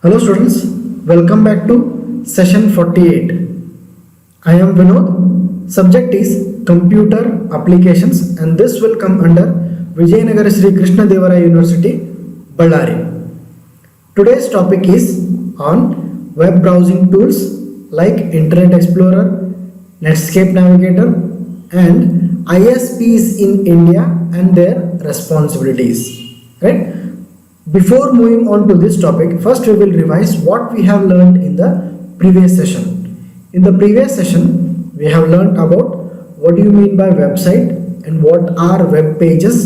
Hello students, welcome back to session 48. I am Vinod. Subject is computer applications and this will come under Vijayanagara Sri Krishna Devaraya University, Ballari. Today's topic is on web browsing tools like Internet Explorer, Netscape Navigator and ISPs in India and their responsibilities. Right? Before moving on to this topic, first we will revise what we have learned in the previous session. In the previous session, we have learned about what do you mean by website and what are web pages,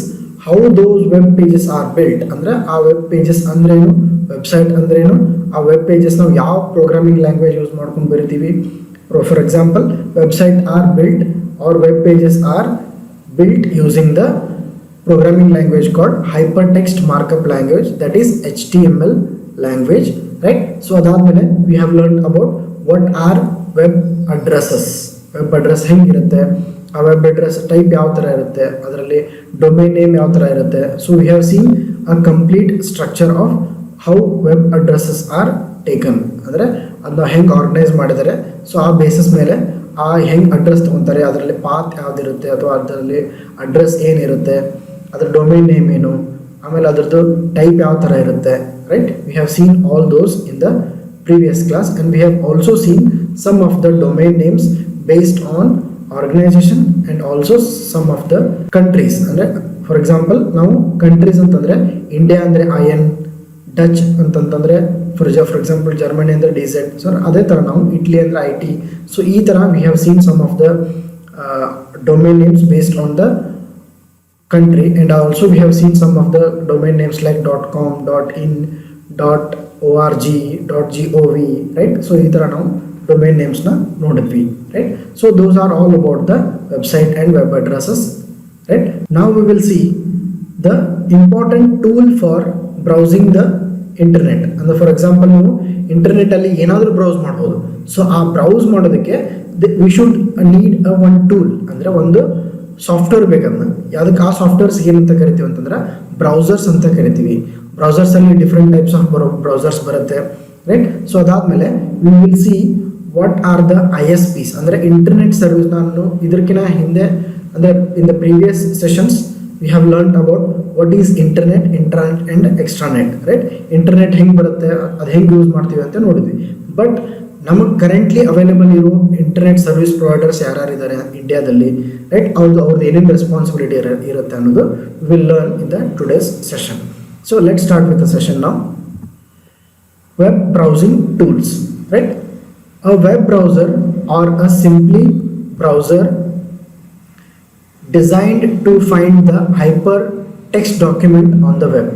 how those web pages are built. Andre a web pages andrenu, website andrenu, a web pages ನಾವು ಯಾವ programming language use ಮಾಡ್ಕೊಂಡು ಬರಿತೀವಿ. For example, website are built or web pages are built using the programming language called hypertext markup language, that is HTML language, right? So adadmele we have learned about what are web addresses. Web address ಹೆಂಗಿರುತ್ತೆ, ಆ web address type ಯಾವ ತರ ಇರುತ್ತೆ, ಅದರಲ್ಲಿ domain name ಯಾವ ತರ ಇರುತ್ತೆ. So we have seen a complete structure of how web addresses are taken, ಅಂದ್ರೆ ಅದನ್ನ ಹೆಂಗೆ ಆರ್ಗನೈಸ್ ಮಾಡಿದ್ದಾರೆ. ಸೊ ಆ ಬೇಸಿಸ್ ಮೇಲೆ ಆ ಹೆಂಗೆ ಅಡ್ರೆಸ್ ತಗೊಂತಾರೆ, ಅದರಲ್ಲಿ ಪಾತ್ ಯಾವ್ದಿರುತ್ತೆ ಅಥವಾ ಅದರಲ್ಲಿ ಅಡ್ರೆಸ್ ಏನಿರುತ್ತೆ, ಅದರ ಡೊಮೈನ್ ನೇಮ್ ಏನು, ಆಮೇಲೆ ಅದರದ್ದು ಟೈಪ್ ಯಾವ ಥರ ಇರುತ್ತೆ, right? We have seen all those in the previous class and we have also seen some of the domain names based on organisation and also some of the countries. ಅಂದರೆ for example ನಾವು countries ಅಂತಂದರೆ India ಅಂದರೆ IN, Dutch ಅಂತಂತಂದರೆ for example Germany ಅಂದರೆ DZ. So ಅದೇ ಥರ ನಾವು Italy ಅಂದರೆ IT. ಸೊ ಈ ಥರ we have seen some of the domain names based on the country, and also we have seen some of the domain names like .com, .in, .org, .gov, right? So ee tara now domain names na nodidvi, right? So those are all about the website and web addresses, right? Now we will see the important tool for browsing the internet. And for example ನೀವು internet ಅಲ್ಲಿ ಏನಾದರೂ browse ಮಾಡಬಹುದು. So ಆ browse ಮಾಡೋದಕ್ಕೆ we should need a one tool, ಅಂದ್ರೆ ಒಂದು software ಬೇಕಂದ್ರೆ ಯಾವುದಕ್ಕೆ ಆ ಸಾಫ್ಟ್ವೇರ್ಸ್ ಏನಂತ ಕರಿತೀವಿ ಅಂತಂದ್ರೆ ಬ್ರೌಸರ್ಸ್ ಅಂತ ಕರಿತೀವಿ. ಬ್ರೌಸರ್ಸಲ್ಲಿ ಡಿಫ್ರೆಂಟ್ ಟೈಪ್ಸ್ ಆಫ್ ಬ್ರೌಸರ್ಸ್ ಬರುತ್ತೆ, ರೈಟ್? ಸೊ ಅದಾದಮೇಲೆ V will see what are the ISPs ಅಂದರೆ ಇಂಟರ್ನೆಟ್ ಸರ್ವಿಸ್. ನಾನು ಇದಕ್ಕಿಂತ ಹಿಂದೆ ಅಂದರೆ ಇನ್ the previous sessions we have learn about what is internet and extranet, right? Internet ಹೆಂಗೆ ಬರುತ್ತೆ, ಅದು ಹೆಂಗೆ ಯೂಸ್ ಮಾಡ್ತೀವಿ ಅಂತ ನೋಡಿದ್ವಿ. ಬಟ್ ನಮಗೆ ಕರೆಂಟ್ಲಿ ಅವೈಲೇಬಲ್ ಇರೋ ಇಂಟರ್ನೆಟ್ ಸರ್ವಿಸ್ ಪ್ರೊವೈಡರ್ಸ್ ಯಾರ್ಯಾರಿದ್ದಾರೆ ಇಂಡಿಯಾದಲ್ಲಿ, ರೈಟ್? ಅವ್ರದ್ದು ಏನೇನು ರೆಸ್ಪಾನ್ಸಿಬಿಲಿಟಿ ಇರುತ್ತೆ ಅನ್ನೋದು will learn in the today's session. So let start with the session ನಾವು. Web browsing tools, right? A web browser are a simply browser designed to find the hyper text document on the web,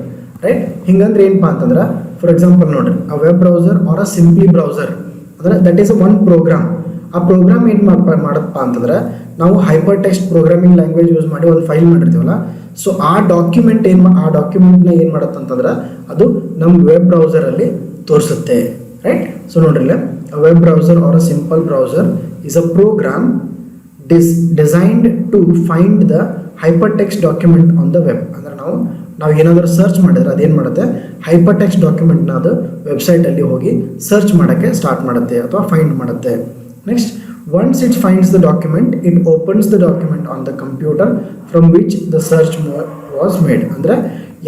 right? ಹಿಂಗಂದ್ರೆ ಏನಪ್ಪಾ ಅಂತಂದ್ರೆ for example ನೋಡ್ರಿ, a web browser are a simply browser ಅಂದರೆ that is one program. ಆ program ಏನು ಮಾಡತ್ತಪ್ಪ ಅಂತಂದ್ರೆ ನಾವು hyper text programming language use ಮಾಡಿ ಒಂದು ಫೈಲ್ ಮಾಡಿರ್ತೀವಲ್ಲ, ಸೊ ಆ ಡಾಕ್ಯುಮೆಂಟ್ನ ಏನು ಮಾಡುತ್ತೆ ಅಂತಂದ್ರೆ ಅದು ನಮ್ಮ ವೆಬ್ ಬ್ರೌಸರಲ್ಲಿ ತೋರಿಸುತ್ತೆ, ರೈಟ್? ಸೊ ನೋಡ್ರಿಲ್ಲ, web browser are a simple browser is a program designed to find the hyper text document on the web. ಅಂದ್ರೆ ನಾವು ಏನಾದರೂ ಸರ್ಚ್ ಮಾಡಿದ್ರೆ ಅದೇನು ಮಾಡುತ್ತೆ, ಹೈಪರ್ ಟೆಕ್ಸ್ಟ್ ಡಾಕ್ಯುಮೆಂಟ್ನ ಅದು ವೆಬ್ಸೈಟಲ್ಲಿ ಹೋಗಿ ಸರ್ಚ್ ಮಾಡೋಕ್ಕೆ ಸ್ಟಾರ್ಟ್ ಮಾಡುತ್ತೆ ಅಥವಾ ಫೈಂಡ್ ಮಾಡುತ್ತೆ. Next, once it finds the document, it opens the document on the computer from which the search was made. ಅಂದರೆ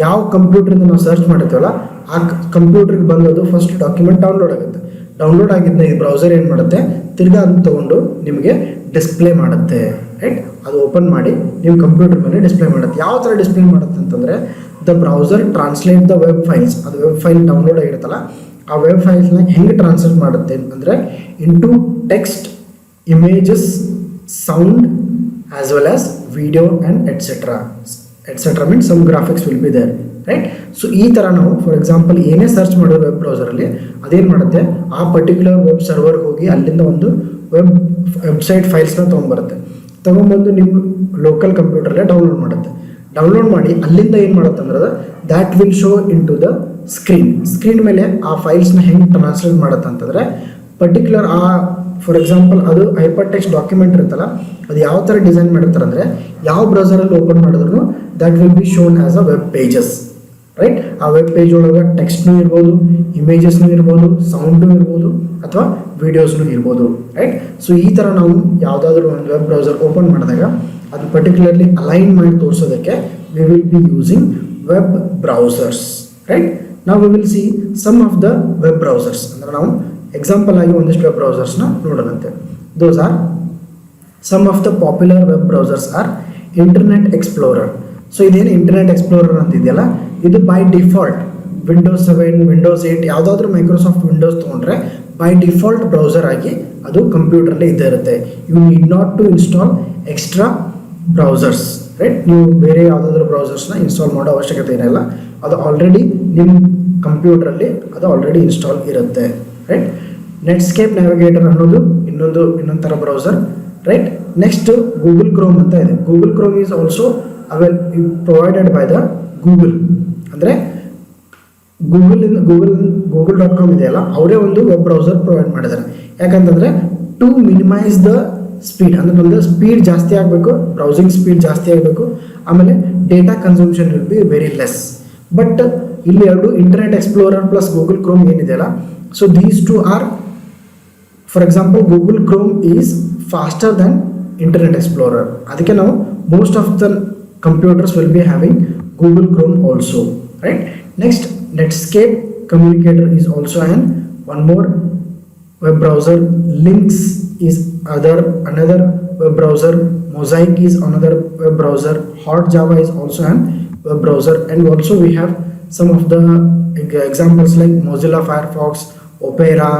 ಯಾವ ಕಂಪ್ಯೂಟರಿಂದ ನಾವು ಸರ್ಚ್ ಮಾಡಿರ್ತೀವಲ್ಲ ಆ ಕಂಪ್ಯೂಟರ್ಗೆ ಬಂದದು ಫಸ್ಟ್ ಡಾಕ್ಯುಮೆಂಟ್ ಡೌನ್ಲೋಡ್ ಆಗುತ್ತೆ. ಡೌನ್ಲೋಡ್ ಆಗಿದ್ದನ್ನ ಈ ಬ್ರೌಸರ್ ಏನು ಮಾಡುತ್ತೆ, ತಿರ್ಗಾ ಅದನ್ನು ತೊಗೊಂಡು ನಿಮಗೆ ಡಿಸ್ಪ್ಲೇ ಮಾಡುತ್ತೆ, ರೈಟ್? ಅದು ಓಪನ್ ಮಾಡಿ ನಿಮ್ಮ ಕಂಪ್ಯೂಟರ್ ಮೇಲೆ ಡಿಸ್ಪ್ಲೇ ಮಾಡುತ್ತೆ. ಯಾವ ಥರ ಡಿಸ್ಪ್ಲೇ ಮಾಡುತ್ತೆ ಅಂತಂದರೆ the browser translate the web files. ಅದು ವೆಬ್ ಫೈಲ್ ಡೌನ್ಲೋಡ್ ಆಗಿರುತ್ತಲ್ಲ ಆ ವೆಬ್ ಫೈಲ್ಸ್ನ ಹೆಂಗೆ ಟ್ರಾನ್ಸ್ಲೇಟ್ ಮಾಡುತ್ತೆ ಅಂದರೆ into text, images, sound as well as video and etcetera means some graphics will be there, right? So ಈ ಥರ ನಾವು ಫಾರ್ ಎಕ್ಸಾಂಪಲ್ ಏನೇ ಸರ್ಚ್ ಮಾಡೋ ವೆಬ್ ಬ್ರೌಸರಲ್ಲಿ ಅದೇನು ಮಾಡುತ್ತೆ, ಆ ಪರ್ಟಿಕ್ಯುಲರ್ ವೆಬ್ ಸರ್ವರ್ಗೆ ಹೋಗಿ ಅಲ್ಲಿಂದ ಒಂದು ವೆಬ್ಸೈಟ್ ಫೈಲ್ಸ್ನ ತೊಗೊಂಬಂದು ನಿಮ್ಮ ಲೋಕಲ್ ಕಂಪ್ಯೂಟರ್ಗೆ ಡೌನ್ಲೋಡ್ ಮಾಡುತ್ತೆ. ಡೌನ್ಲೋಡ್ ಮಾಡಿ ಅಲ್ಲಿಂದ ಏನು ಮಾಡುತ್ತೆ ಅಂದ್ರೆ that will show in to the screen ಮೇಲೆ ಆ ಫೈಲ್ಸ್ನ ಹೆಂಗೆ ಟ್ರಾನ್ಸ್ಲೇಟ್ ಮಾಡುತ್ತೆ ಅಂತಂದರೆ ಪರ್ಟಿಕ್ಯುಲರ್ ಆ ಫಾರ್ ಎಕ್ಸಾಂಪಲ್ ಅದು ಹೈಪರ್ ಟೆಕ್ಸ್ಟ್ ಡಾಕ್ಯುಮೆಂಟ್ ಇರುತ್ತಲ್ಲ ಅದು ಯಾವ ಥರ ಡಿಸೈನ್ ಮಾಡಿರ್ತಾರೆ ಅಂದರೆ ಯಾವ ಬ್ರೌಸರಲ್ಲಿ ಓಪನ್ ಮಾಡಿದ್ರು that will be shown as a web pages, right. ಆ ವೆಬ್ ಪೇಜ್ ಒಳಗೆ ಟೆಕ್ಸ್ಟ್ನೂ ಇರ್ಬೋದು, ಇಮೇಜಸ್ನೂ ಇರ್ಬೋದು, ಸೌಂಡು ಇರ್ಬೋದು, ಅಥವಾ ವಿಡಿಯೋಸ್ನೂ ಇರ್ಬೋದು, ರೈಟ್. ಸೊ ಈ ಥರ ನಾವು ಯಾವುದಾದ್ರೂ ಒಂದು ವೆಬ್ ಬ್ರೌಸರ್ ಓಪನ್ ಮಾಡಿದಾಗ ಅದು ಪರ್ಟಿಕ್ಯುಲರ್ಲಿ ಅಲೈನ್ ಮಾಡಿ ತೋರಿಸೋದಕ್ಕೆ we will be using web browsers, right. ನಾವು we will see some of the web browsers. ಅಂದರೆ ನಾವು ಎಕ್ಸಾಂಪಲ್ ಆಗಿ ಒಂದಿಷ್ಟು ವೆಬ್ ಬ್ರೌಸರ್ಸ್ನ ನೋಡೋಣಂತೆ. Those are some of the popular web browsers are Internet Explorer. So ಇದೇನು ಇಂಟರ್ನೆಟ್ ಎಕ್ಸ್ಪ್ಲೋರರ್ ಅಂತಿದೆಯಲ್ಲ, ಇದು ಬೈ ಡಿಫಾಲ್ಟ್ ವಿಂಡೋಸ್ 7, ವಿಂಡೋಸ್ 8 ಯಾವುದಾದ್ರೂ ಮೈಕ್ರೋಸಾಫ್ಟ್ ವಿಂಡೋಸ್ ತೊಗೊಂಡ್ರೆ ಬೈ ಡಿಫಾಲ್ಟ್ ಬ್ರೌಸರ್ ಆಗಿ ಅದು ಕಂಪ್ಯೂಟರ್ಲಿ ಇದ್ದೇ ಇರುತ್ತೆ. You need not to install extra browsers, right. ನೀವು ಬೇರೆ ಯಾವುದಾದ್ರೂ ಬ್ರೌಸರ್ಸ್ನ ಇನ್ಸ್ಟಾಲ್ ಮಾಡೋ ಅವಶ್ಯಕತೆ ಇರಲ್ಲ. ಅದು ಆಲ್ರೆಡಿ ನಿಮ್ಮ ಕಂಪ್ಯೂಟ್ರಲ್ಲಿ ಅದು ಆಲ್ರೆಡಿ ಇನ್ಸ್ಟಾಲ್ ಇರುತ್ತೆ, ರೈಟ್. ನೆಟ್ಸ್ಕೇಪ್ ನ್ಯಾವಿಗೇಟರ್ ಅನ್ನೋದು ಇನ್ನೊಂದು ಥರ browser, right. Next Google Chrome ಅಂತ ಇದೆ. Google Chrome is also provided by the Google. ಅಂದರೆ google.com ಇದೆಯಲ್ಲ, ಅವರೇ ಒಂದು ವೆಬ್ ಬ್ರೌಸರ್ ಪ್ರೊವೈಡ್ ಮಾಡಿದ್ದಾರೆ. ಯಾಕಂತಂದರೆ ಟು ಮಿನಿಮೈಸ್ ದ ಸ್ಪೀಡ್, ಅಂದರೆ ನಮ್ಮದು ಸ್ಪೀಡ್ ಜಾಸ್ತಿ ಆಗಬೇಕು, ಬ್ರೌಸಿಂಗ್ ಸ್ಪೀಡ್ ಜಾಸ್ತಿ ಆಗಬೇಕು, ಆಮೇಲೆ data consumption will be very less. But ಇಲ್ಲಿ ಎರಡು Internet Explorer plus Google Chrome ಏನಿದೆಯಲ್ಲ, so these two are, for example Google Chrome is faster than Internet Explorer. ಅದಕ್ಕೆ ನಾವು most of the computers will be having Google Chrome also, right. Next, Netscape Communicator is also one more web browser. Lynx is another web browser. Mosaic is another web browser. Hotjava is also an web browser, and also we have some of the examples like Mozilla Firefox, Opera,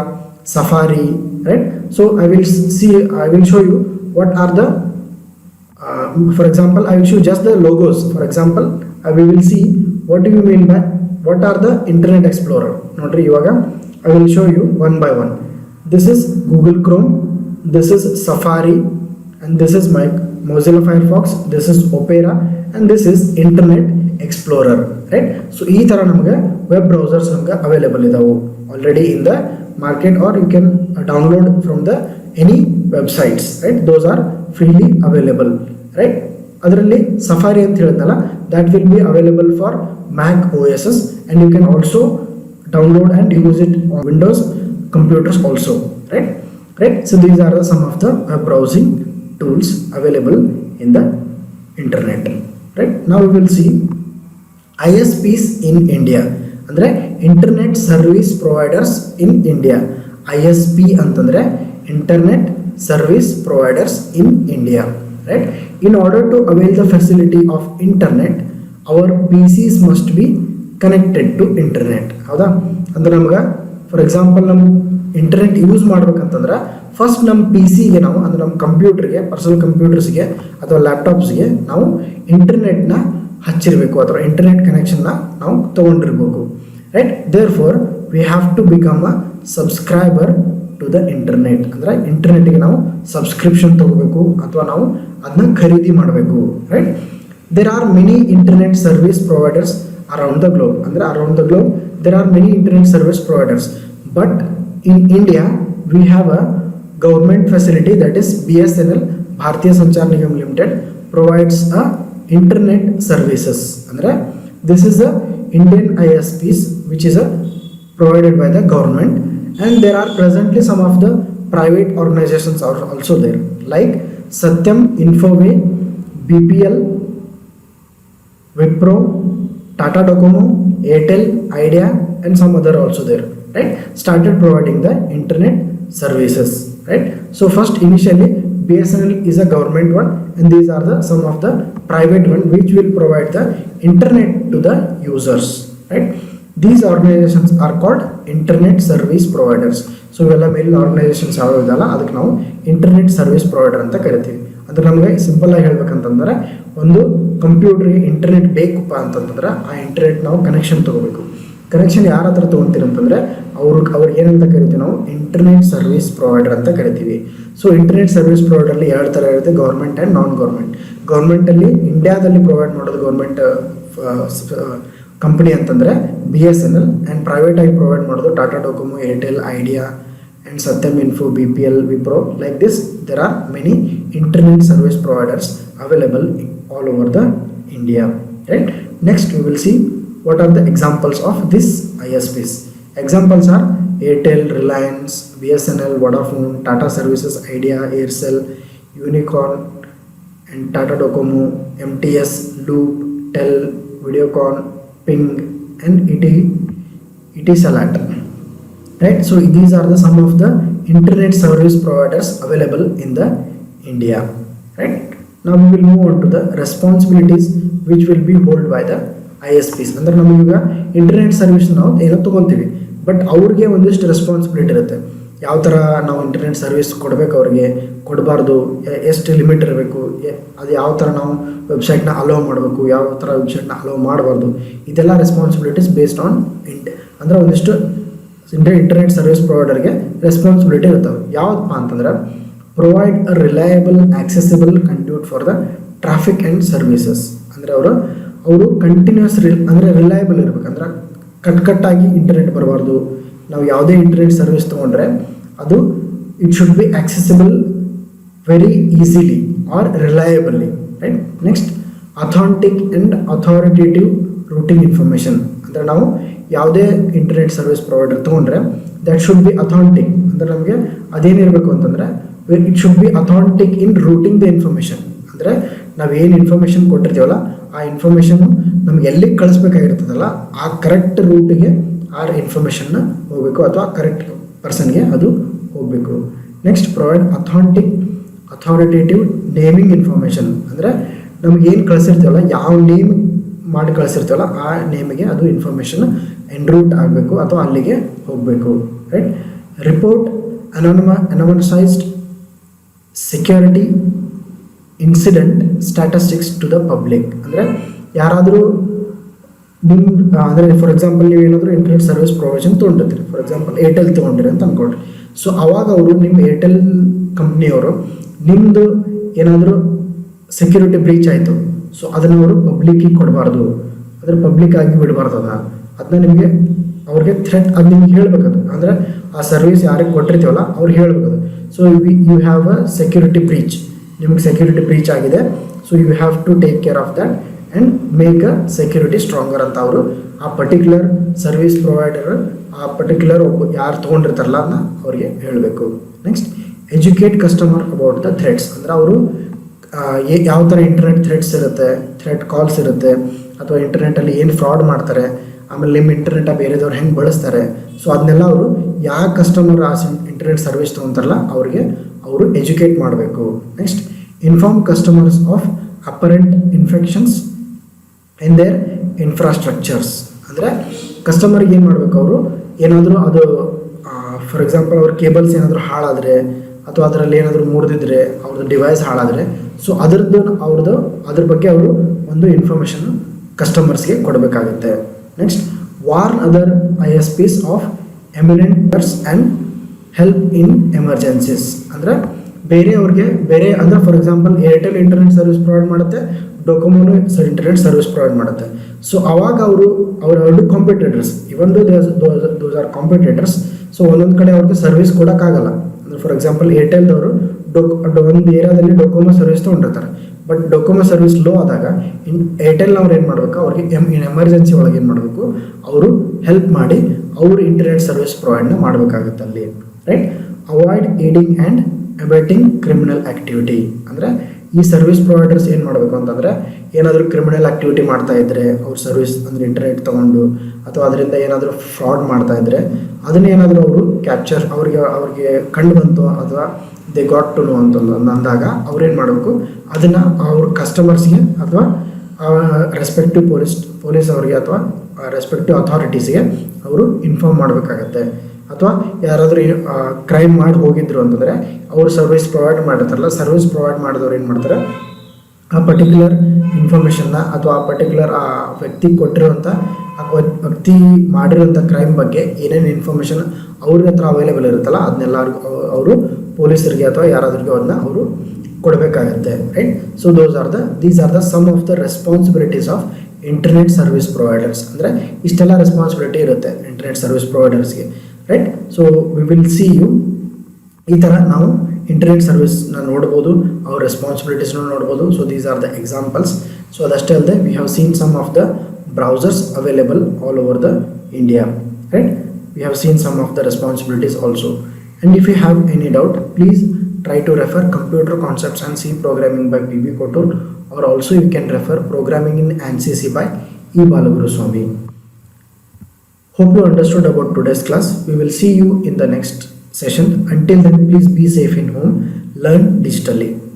Safari, right. So I will show you what are the for example, I will show just the logos. For example, we will see what do you mean by what are the Internet Explorer. Nodri ivaga I will show you one by one. This is Google Chrome, this is Safari, and this is my Mozilla Firefox, this is Opera, and this is Internet Explorer, right. So ee tara namaga web browsers namaga available idavu already in the market, or you can download from the any websites, right. Those are freely available, right. ಅದರಲ್ಲಿ safari ಅಂತ ಹೇಳಿದ್ನಲ್ಲ, that will be available for Mac OSs, and you can also download and use it on Windows computers also, right. So these are some of the browsing tools available in the internet, right. Now we will see ISPs in India, ಅಂದರೆ internet service providers in India. ISP ಅಂತಂದರೆ internet service providers in India, right. In order to avail the facility of internet, our PCs must be connected to internet. ಹೌದಾ? ಅಂದ್ರೆ ನಮ್ಗೆ for example ನಮ್ಮ internet use ಮಾಡ್ಬೇಕಂತಂದ್ರೆ first ನಮ್ಮ PCಗೆ ನಾವು, ಅಂದರೆ ನಮ್ಮ ಕಂಪ್ಯೂಟರ್ಗೆ, ಪರ್ಸನಲ್ ಕಂಪ್ಯೂಟರ್ಸ್ಗೆ ಅಥವಾ ಲ್ಯಾಪ್ಟಾಪ್ಸ್ಗೆ ನಾವು ಇಂಟರ್ನೆಟ್ನ ಹಚ್ಚಿರಬೇಕು, ಅಥವಾ ಇಂಟರ್ನೆಟ್ ಕನೆಕ್ಷನ್ನ ನಾವು ತೊಗೊಂಡಿರ್ಬೇಕು, right. Therefore we have to become a subscriber to the internet. ಅಂದರೆ ಇಂಟರ್ನೆಟ್ಗೆ ನಾವು ಸಬ್ಸ್ಕ್ರಿಪ್ಷನ್ ತಗೋಬೇಕು, ಅಥವಾ ನಾವು ಅದನ್ನ ಖರೀದಿ ಮಾಡಬೇಕು, right. There are many internet service providers around the globe. ಅಂದರೆ around the globe there are many internet service providers, but in India we have a government facility, that is BSNL, Bharatiya Sanchar Nigam limited, provides a internet services. ಅಂದರೆ this is a Indian ISPs which is provided by the government, and there are presently some of the private organizations are also there, like Satyam Infoway, BPL, Wipro, Tata Docomo, Airtel, Idea, and some other also there, right, started providing the internet services, right. So first initially BSNL is a government one, and these are the some of the private one which will provide the internet to the users, right. These organizations are called internet service providers. So ಇವೆಲ್ಲ ಮೇಲಿನ organisations ಯಾವ್ಯಾವ ಇದಲ್ಲ ಅದಕ್ಕೆ ನಾವು internet service provider ಅಂತ ಕರಿತೀವಿ. ಅಂದರೆ ನಮಗೆ ಸಿಂಪಲ್ ಆಗಿ ಹೇಳ್ಬೇಕಂತಂದ್ರೆ, ಒಂದು ಕಂಪ್ಯೂಟರ್ಗೆ ಇಂಟರ್ನೆಟ್ ಬೇಕಪ್ಪ ಅಂತಂತಂದ್ರೆ ಆ ಇಂಟರ್ನೆಟ್ ನಾವು ಕನೆಕ್ಷನ್ ತೊಗೋಬೇಕು. ಕನೆಕ್ಷನ್ ಯಾರ ಹತ್ರ ತೊಗೊತೀರಿ ಅಂತಂದರೆ ಅವ್ರಿಗೆ ಏನಂತ ಕರಿತೀವಿ ನಾವು, ಇಂಟರ್ನೆಟ್ ಸರ್ವಿಸ್ ಪ್ರೊವೈಡರ್ ಅಂತ ಕರಿತೀವಿ. ಸೊ ಇಂಟರ್ನೆಟ್ ಸರ್ವಿಸ್ ಪ್ರೊವೈಡರ್ಲಿ ಎರಡು ಥರ ಇರುತ್ತೆ, ಗೌರ್ಮೆಂಟ್ ಆ್ಯಂಡ್ ನಾನ್ ಗೌರ್ಮೆಂಟ್. ಗೌರ್ಮೆಂಟಲ್ಲಿ ಇಂಡಿಯಾದಲ್ಲಿ ಪ್ರೊವೈಡ್ ಮಾಡೋದು ಗೌರ್ಮೆಂಟ್ ಕಂಪನಿ ಅಂತಂದರೆ BSNL, ಆ್ಯಂಡ್ ಪ್ರೈವೇಟ್ ಆಗಿ ಪ್ರೊವೈಡ್ ಮಾಡೋದು Tata Docomo, Airtel, idea, and Satyam Info, BPL, Wipro. Like this, there are many internet service providers available all over the India, right. Next we will see what are the examples of this ISPs? Examples are Airtel, Reliance, BSNL, Vodafone, Tata Services, Idea, Aircel, Unicorn, and Tata Docomo, MTS, Loop, Tel, Videocon, Ping, and Etisalat. Right? So these are the some of the internet service providers available in the India. Right? Now we will move on to the responsibilities which will be held by the ISPs. ಅಂದರೆ ನಮಗೀಗ internet service ನಾವು ಏನೋ ತೊಗೊತೀವಿ, but ಅವ್ರಿಗೆ ಒಂದಿಷ್ಟು responsibility ಇರುತ್ತೆ. ಯಾವ ಥರ ನಾವು ಇಂಟರ್ನೆಟ್ ಸರ್ವಿಸ್ ಕೊಡಬೇಕು, ಅವ್ರಿಗೆ ಕೊಡಬಾರ್ದು, ಎಷ್ಟು ಲಿಮಿಟ್ ಇರಬೇಕು, ಅದು ಯಾವ ಥರ ನಾವು ವೆಬ್ಸೈಟ್ನ ಅಲೋ ಮಾಡಬೇಕು, ಯಾವ ಥರ ವೆಬ್ಸೈಟ್ನ ಅಲೋ ಮಾಡಬಾರ್ದು, ಇದೆಲ್ಲ ರೆಸ್ಪಾನ್ಸಿಬಿಲಿಟೀಸ್ ಬೇಸ್ಡ್ ಆನ್ ಅಂದರೆ ಒಂದಿಷ್ಟು ಇಂಟರ್ನೆಟ್ ಸರ್ವಿಸ್ ಪ್ರೊವೈಡರ್ಗೆ ರೆಸ್ಪಾನ್ಸಿಬಿಲಿಟಿ ಇರ್ತವೆ. ಯಾವುದಪ್ಪ ಅಂತಂದ್ರೆ provide a reliable accessible conduit for the traffic and services. ಅಂದರೆ ಅವರು ಕಂಟಿನ್ಯೂಸ್ ಅಂದರೆ ರಿಲಯಬಲ್ ಇರಬೇಕಂದ್ರೆ ಕಟ್ಟಾಗಿ ಇಂಟರ್ನೆಟ್ ಬರಬಾರ್ದು. ನಾವು ಯಾವುದೇ ಇಂಟರ್ನೆಟ್ ಸರ್ವಿಸ್ ತೊಗೊಂಡ್ರೆ ಅದು it should be accessible very easily or reliably. Right. Next authentic and authoritative routing information. ಅಂದರೆ ನಾವು ಯಾವುದೇ ಇಂಟರ್ನೆಟ್ ಸರ್ವಿಸ್ ಪ್ರೊವೈಡರ್ ತೊಗೊಂಡ್ರೆ ದಟ್ ಶುಡ್ ಬಿ ಅಥಾಂಟಿಕ್. ಅಂದರೆ ನಮಗೆ ಅದೇನಿರಬೇಕು ಅಂತಂದರೆ it should be authentic in routing the information. ಅಂದರೆ ನಾವು ಏನು ಇನ್ಫಾರ್ಮೇಷನ್ ಕೊಟ್ಟಿರ್ತೀವಲ್ಲ ಆ ಇನ್ಫಾರ್ಮೇಷನ್ನು ನಮ್ಗೆ ಎಲ್ಲಿಗೆ ಕಳಿಸ್ಬೇಕಾಗಿರ್ತದಲ್ಲ ಆ ಕರೆಕ್ಟ್ ರೂಟಿಗೆ ಆ ಇನ್ಫಾರ್ಮೇಷನ್ನ ಹೋಗಬೇಕು ಅಥವಾ ಕರೆಕ್ಟ್ ಪರ್ಸನ್ಗೆ ಅದು ಹೋಗಬೇಕು. Next provide authoritative naming information. ಅಂದರೆ ನಮ್ಗೆ ಏನು ಕಳಿಸಿರ್ತೀವಲ್ಲ, ಯಾವ ನೇಮ್ ಮಾಡಿ ಕಳಿಸಿರ್ತೀವಲ್ಲ ಆ ನೇಮಿಗೆ ಅದು ಇನ್ಫಾರ್ಮೇಷನ್ ಎನ್ರೂಟ್ ಆಗಬೇಕು ಅಥವಾ ಅಲ್ಲಿಗೆ ಹೋಗಬೇಕು. Right. Report anonymized security incident statistics to the public. ಅಂದರೆ ಯಾರಾದರೂ ಅಂದರೆ ಫಾರ್ ಎಕ್ಸಾಂಪಲ್ ನೀವು ಏನಾದರೂ ಇಂಟರ್ನೆಟ್ ಸರ್ವಿಸ್ ಪ್ರೊವೈಷನ್ ತೊಗೊಂಡಿರ್ತೀರಿ, ಫಾರ್ ಎಕ್ಸಾಂಪಲ್ ಏರ್ಟೆಲ್ ತೊಗೊಂಡಿರಿ ಅಂತ ಅಂದ್ಕೊಳ್ರಿ. ಸೊ ಅವಾಗ ಅವರು ನಿಮ್ಮ ಏರ್ಟೆಲ್ ಕಂಪ್ನಿಯವರು ನಿಮ್ಮದು ಏನಾದರೂ ಸೆಕ್ಯೂರಿಟಿ ಬ್ರೀಚ್ ಆಯಿತು, ಸೊ ಅದನ್ನು ಅವರು ಪಬ್ಲಿಕ್ಕಿಗೆ ಕೊಡಬಾರ್ದು, ಅಂದರೆ ಪಬ್ಲಿಕ್ ಆಗಿ ಬಿಡಬಾರ್ದು. ಅದನ್ನ ನಿಮಗೆ ಅವ್ರಿಗೆ ಥ್ರೆಟ್ ಅದು ನಿಮ್ಗೆ ಹೇಳ್ಬೇಕದು. ಅಂದರೆ ಆ ಸರ್ವಿಸ್ ಯಾರಿಗೆ ಕೊಟ್ಟಿರ್ತೀವಲ್ಲ ಅವ್ರಿಗೆ ಹೇಳ್ಬೇಕದು. So you have a security breach, ನಿಮ್ಗೆ ಸೆಕ್ಯೂರಿಟಿ ಬ್ರೀಚ್ ಆಗಿದೆ, so you have to take care of that and make a security stronger ಅಂತ ಅವರು ಆ ಪರ್ಟಿಕ್ಯುಲರ್ ಸರ್ವಿಸ್ ಪ್ರೊವೈಡರ್ ಆ ಪರ್ಟಿಕ್ಯುಲರ್ ಯಾರು ತೊಗೊಂಡಿರ್ತಾರಲ್ಲ ಅದನ್ನ ಅವ್ರಿಗೆ ಹೇಳಬೇಕು. Next educate customer about the threats. ಅಂದರೆ ಅವರು ಯಾವ ಥರ ಇಂಟರ್ನೆಟ್ ಥ್ರೆಟ್ಸ್ ಇರುತ್ತೆ, ಥ್ರೆಟ್ ಕಾಲ್ಸ್ ಇರುತ್ತೆ, ಅಥವಾ ಇಂಟರ್ನೆಟಲ್ಲಿ ಏನು ಫ್ರಾಡ್ ಮಾಡ್ತಾರೆ, ಆಮೇಲೆ ನಿಮ್ಮ ಇಂಟರ್ನೆಟ ಬೇರೆದವ್ರು ಹೆಂಗೆ ಬಳಸ್ತಾರೆ, ಸೊ ಅದನ್ನೆಲ್ಲ ಅವರು ಯಾವ ಕಸ್ಟಮರ್ ಆ ಇಂಟರ್ನೆಟ್ ಸರ್ವಿಸ್ ತೊಗೊತಾರಲ್ಲ ಅವ್ರಿಗೆ ಅವರು ಎಜುಕೇಟ್ ಮಾಡಬೇಕು. Next inform customers of apparent infections in their infrastructures. ಅಂದರೆ ಕಸ್ಟಮರ್ಗೆ ಏನು ಮಾಡಬೇಕು, ಅವರು ಏನಾದರೂ ಅದು ಫಾರ್ ಎಕ್ಸಾಂಪಲ್ ಅವ್ರ ಕೇಬಲ್ಸ್ ಏನಾದರೂ ಹಾಳಾದರೆ ಅಥವಾ ಅದರಲ್ಲಿ ಏನಾದರೂ ಮುರಿದಿದ್ರೆ ಅವ್ರದ್ದು ಡಿವೈಸ್ ಹಾಳಾದರೆ, ಸೊ ಅದ್ರ ಬಗ್ಗೆ ಅವರು ಒಂದು ಇನ್ಫಾರ್ಮೇಷನ್ ಕಸ್ಟಮರ್ಸ್ಗೆ ಕೊಡಬೇಕಾಗುತ್ತೆ. Next warn other ISPs of imminent and help in emergencies. ಅಂದರೆ ಬೇರೆ ಅಂದರೆ for example Airtel internet service provide ಮಾಡುತ್ತೆ, ಡೊಕೊಮೋನು ಇಂಟರ್ನೆಟ್ ಸರ್ವಿಸ್ ಪ್ರೊವೈಡ್ ಮಾಡುತ್ತೆ. ಸೊ ಅವಾಗ ಅವರ ಎರಡು competitors, even those are competitors, so ಒಂದೊಂದು ಕಡೆ ಅವ್ರಿಗೆ ಸರ್ವಿಸ್ ಕೊಡೋಕ್ಕಾಗಲ್ಲ. ಅಂದರೆ ಫಾರ್ ಎಕ್ಸಾಂಪಲ್ ಏರ್ಟೆಲ್ದವರು ಒಂದು ಏರಿಯಾದಲ್ಲಿ ಡೊಕೊಮೋ ಸರ್ವಿಸ್ ತೊಗೊಂಡಿರ್ತಾರೆ, ಬಟ್ ಡೊಕೊಮೋ ಸರ್ವಿಸ್ ಲೋ ಆದಾಗ ಏರ್ಟೆಲ್ನವ್ರು ಏನು ಮಾಡಬೇಕು, ಅವ್ರಿಗೆ ಎಮರ್ಜೆನ್ಸಿ ಒಳಗೆ ಏನು ಮಾಡಬೇಕು, ಅವರು ಹೆಲ್ಪ್ ಮಾಡಿ ಅವರು ಇಂಟರ್ನೆಟ್ ಸರ್ವಿಸ್ ಪ್ರೊವೈಡ್ನ ಮಾಡಬೇಕಾಗುತ್ತೆ ಅಲ್ಲಿ. Right. Avoid aiding and abetting criminal activity. ಅಂದರೆ ಈ ಸರ್ವಿಸ್ ಪ್ರೊವೈಡರ್ಸ್ ಏನು ಮಾಡಬೇಕು ಅಂತಂದರೆ ಏನಾದರೂ ಕ್ರಿಮಿನಲ್ ಆ್ಯಕ್ಟಿವಿಟಿ ಮಾಡ್ತಾ ಇದ್ದರೆ ಅವ್ರ ಸರ್ವಿಸ್ ಅಂದರೆ ಇಂಟರ್ನೆಟ್ ತೊಗೊಂಡು ಅಥವಾ ಅದರಿಂದ ಏನಾದರೂ ಫ್ರಾಡ್ ಮಾಡ್ತಾ ಇದ್ದರೆ ಅದನ್ನೇನಾದರೂ ಅವರು ಕ್ಯಾಪ್ಚರ್ ಅವ್ರಿಗೆ ಕಂಡು ಬಂತು ಅಥವಾ ದೇ ಗಾಟ್ ಟು ನೋ ಅಂದಾಗ ಅವ್ರೇನು ಮಾಡಬೇಕು, ಅದನ್ನು ಅವ್ರ ಕಸ್ಟಮರ್ಸ್ಗೆ ಅಥವಾ ರೆಸ್ಪೆಕ್ಟಿವ್ ಪೊಲೀಸ್ ಅವರಿಗೆ ಅಥವಾ ರೆಸ್ಪೆಕ್ಟಿವ್ ಅಥಾರಿಟೀಸ್ಗೆ ಅವರು ಇನ್ಫಾರ್ಮ್ ಮಾಡಬೇಕಾಗತ್ತೆ. ಅಥವಾ ಯಾರಾದರೂ ಕ್ರೈಮ್ ಮಾಡಿ ಹೋಗಿದ್ರು ಅಂತಂದರೆ ಅವರು ಸರ್ವಿಸ್ ಪ್ರೊವೈಡ್ ಮಾಡಿರ್ತಾರಲ್ಲ, ಸರ್ವಿಸ್ ಪ್ರೊವೈಡ್ ಮಾಡಿದವ್ರು ಏನು ಮಾಡ್ತಾರೆ, ಆ ಪರ್ಟಿಕ್ಯುಲರ್ ಇನ್ಫಾರ್ಮೇಷನ್ನ ಅಥವಾ ಆ ಪರ್ಟಿಕ್ಯುಲರ್ ಆ ವ್ಯಕ್ತಿ ಕೊಟ್ಟಿರುವಂಥ ವ್ಯಕ್ತಿ ಮಾಡಿರೋಂಥ ಕ್ರೈಮ್ ಬಗ್ಗೆ ಏನೇನು ಇನ್ಫಾರ್ಮೇಷನ್ ಅವ್ರ ಹತ್ರ ಅವೈಲೇಬಲ್ ಇರುತ್ತಲ್ಲ ಅದನ್ನೆಲ್ಲರಿಗೂ ಅವರು ಪೊಲೀಸರಿಗೆ ಅಥವಾ ಯಾರಾದ್ರಿಗೆ ಅದನ್ನ ಅವರು ಕೊಡಬೇಕಾಗತ್ತೆ. Right. So these are the some of the responsibilities of internet service providers. ಅಂದರೆ ಇಷ್ಟೆಲ್ಲ ರೆಸ್ಪಾನ್ಸಿಬಿಲಿಟಿ ಇರುತ್ತೆ ಇಂಟರ್ನೆಟ್ ಸರ್ವಿಸ್ ಪ್ರೊವೈಡರ್ಸ್ಗೆ. Right. So we will see you ಈ ಥರ ನಾವು ಇಂಟರ್ನೆಟ್ ಸರ್ವಿಸ್ನ ನೋಡ್ಬೋದು, ಅವ್ರ ರೆಸ್ಪಾನ್ಸಿಬಿಲಿಟೀಸ್ನ ನೋಡ್ಬೋದು. So these are the examples. So ಅದಷ್ಟೇ ಅಲ್ಲದೆ we have seen some of the browsers available all over the India, right? We have seen some of the responsibilities also. And if you have any doubt, please try to refer Computer Concepts and C Programming by PB Kotur, or also you can refer Programming in ANSYS by E. Balaguru Swami. Hope you understood about today's class. We will see you in the next session. Until then, please be safe in home, learn digitally.